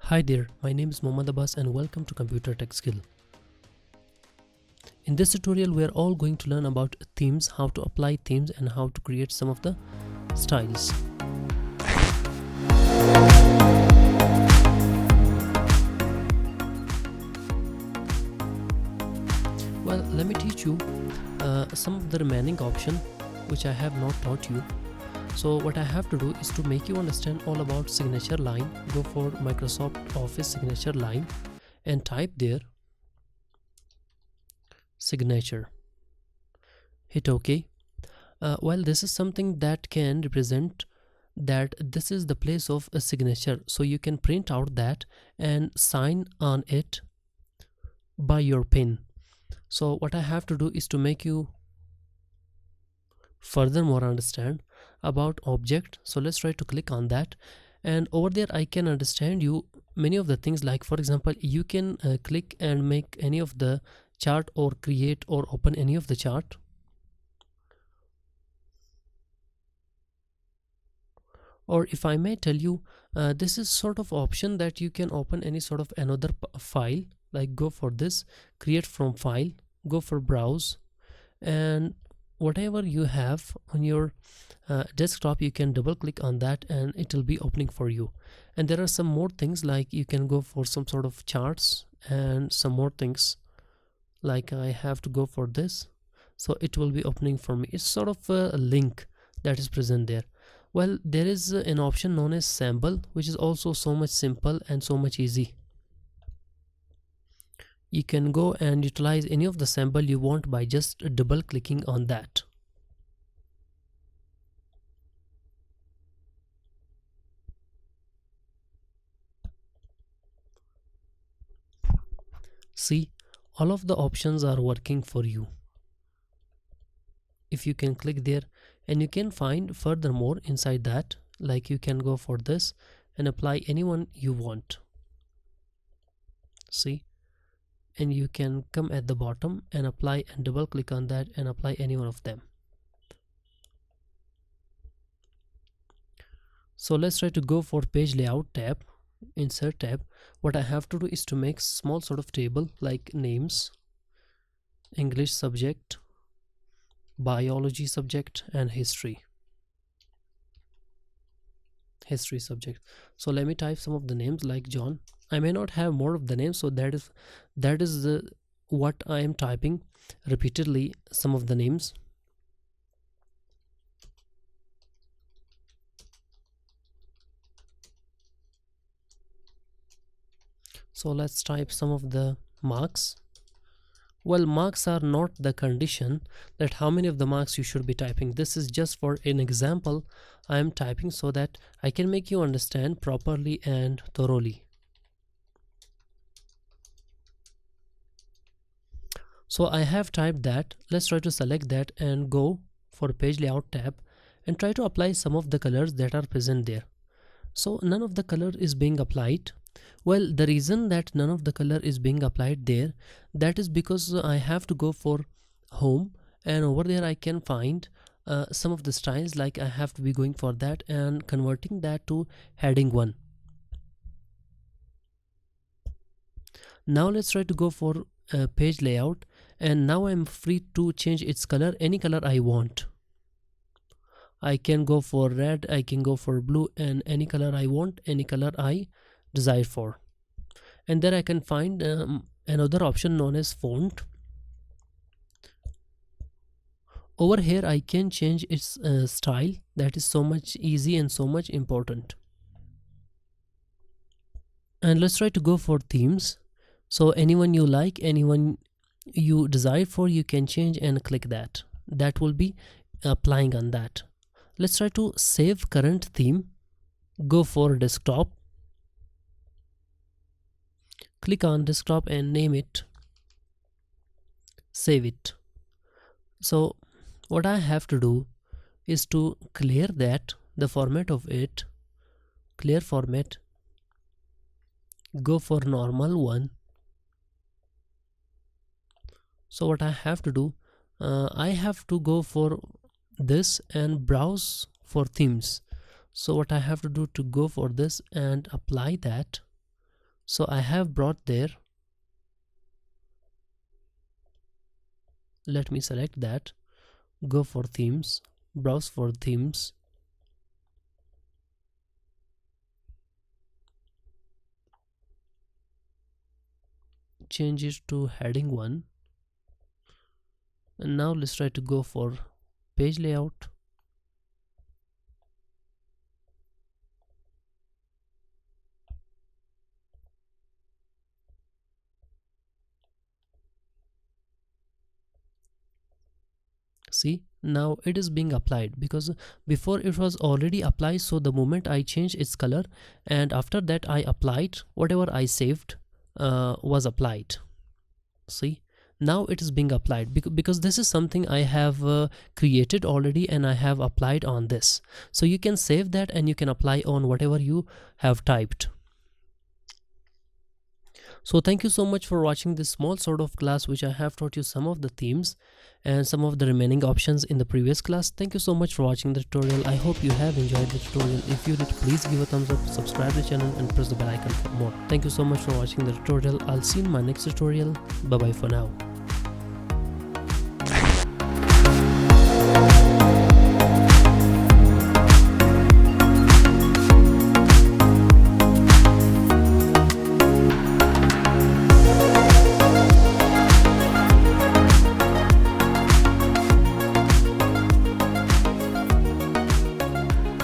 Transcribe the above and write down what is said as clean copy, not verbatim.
Hi there, my name is Mohammad Abbas and welcome to Computer Tech Skill. In this tutorial, we are all going to learn about themes, how to apply themes and how to create some of the styles. Well, let me teach you some of the remaining option which I have not taught you. So what I have to do is to make you understand all about signature line. Go for Microsoft Office signature line and type there signature. Hit OK. Well, this is something that can represent that this is the place of a signature. So you can print out that and sign on it by your pen. So what I have to do is to make you furthermore understand about object. So let's try to click on that, and over there I can understand you many of the things, like for example you can click and make any of the chart or create or open any of the chart. Or if I may tell you, this is sort of option that you can open any sort of another file, like go for this create from file, go for browse, and whatever you have on your desktop, you can double click on that and it will be opening for you. And there are some more things, like you can go for some sort of charts and some more things, like I have to go for this, so it will be opening for me. It's sort of a link that is present there. Well, there is an option known as sample, which is also so much simple and so much easy. You can go and utilize any of the sample you want by just double clicking on that. See, all of the options are working for you. If you can click there, and you can find furthermore inside that, like you can go for this and apply anyone you want. See, and you can come at the bottom and apply and double click on that and apply any one of them. So let's try to go for page layout tab, insert tab. What I have to do is to make small sort of table, like names, English subject, biology subject, and history subject. So let me type some of the names, like John. I may not have more of the names, so that is what I am typing repeatedly, some of the names. So let's type some of the marks. Well, marks are not the condition that how many of the marks you should be typing. This is just for an example I am typing so that I can make you understand properly and thoroughly. So I have typed that. Let's try to select that and go for page layout tab and try to apply some of the colors that are present there. So none of the color is being applied. Well, the reason that none of the color is being applied there, that is because I have to go for home, and over there I can find some of the styles, like I have to be going for that and converting that to heading 1. Now let's try to go for page layout, and now I'm free to change its color any color I want. I can go for red, I can go for blue, and any color I want, any color I desire for. And then I can find another option known as font. Over here I can change its style. That is so much easy and so much important. And let's try to go for themes. So anyone you like, anyone you desire for, you can change and click that. That will be applying on that. Let's try to save current theme. Go for desktop, click on desktop and name it, save it. So what I have to do is to clear that, the format of it, clear format, go for normal one. So what I have to do, I have to go for this and browse for themes. So what I have to do to go for this and apply that, So I have brought there. Let me select that, go for themes, browse for themes, change it to heading 1, and now let's try to go for page layout. See, now it is being applied, because before it was already applied. So the moment I change its color and after that I applied, whatever I saved was applied. See, now it is being applied because this is something I have created already and I have applied on this. So you can save that and you can apply on whatever you have typed. So thank you so much for watching this small sort of class which I have taught you some of the themes and some of the remaining options in the previous class. Thank you so much for watching the tutorial. I hope you have enjoyed the tutorial. If you did, please give a thumbs up, subscribe to the channel and press the bell icon for more. Thank you so much for watching the tutorial. I'll see you in my next tutorial. Bye bye for now.